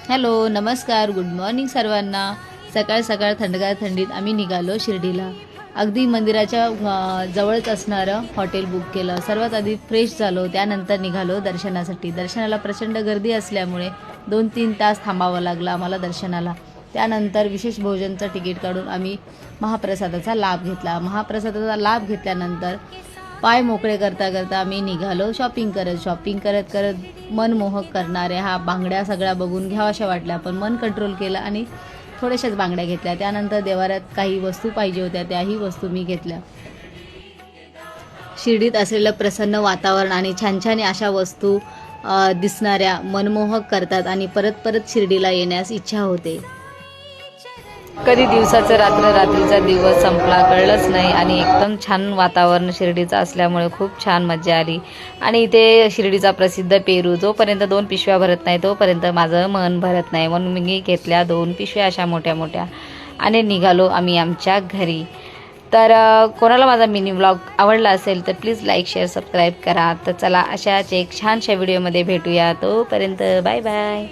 Hello, नमस्कार, good morning सर्वांना। सकाळ सकाळ थंडगार थंडीत आम्ही निघालो शिर्डीला। अगदी मंदिराच्या जवळच असणारं हॉटेल बुक केलं। सर्वात आधी फ्रेश झालो, त्यानंतर निघालो दर्शनासाठी। दर्शनाला प्रचंड गर्दी असल्यामुळे 2-3 तास थांबावं लागलं आम्हाला दर्शनाला। त्यानंतर विशेष भोजनचं तिकीट काढून आम्ही महाप्रसादाचा लाभ घेतला। महाप्रसादाचा लाभ घेतल्यानंतर पाय मोकळे करता करता आम्ही निघालो शॉपिंग करत मनमोहक करणाऱ्या हा बांगड्या सगळ्या बघून घ्यावाशा वाटल्या, पण मन कंट्रोल केलं आणि थोड्याशाच बांगड्या घेतल्या। त्यानंतर देवाऱ्यात काही वस्तू पाहिजे होत्या, त्याही वस्तू मी घेतल्या। शिर्डीत असलेलं प्रसन्न वातावरण आणि छान छान अशा वस्तू दिसणाऱ्या मनमोहक करतात आणि परत परत शिर्डीला येण्यास इच्छा होते। कधी दिवसाचं रात्रीचा दिवस संपला कळलंच नाही आणि एकदम छान वातावरण शिर्डीचं असल्यामुळे खूप छान मजा आली। आणि इथे शिर्डीचा प्रसिद्ध पेरू, जोपर्यंत 2 पिशव्या भरत नाही तोपर्यंत माझं मन भरत नाही, म्हणून मी घेतल्या 2 पिशव्या अशा मोठ्या मोठ्या आणि निघालो आम्ही आमच्या घरी। तर कोणाला माझा मिनी व्लॉग आवडला असेल तर प्लीज लाईक, शेअर, सबस्क्राईब करा। तर चला अशाच एक छानशा व्हिडिओमध्ये भेटूया, तोपर्यंत बाय बाय।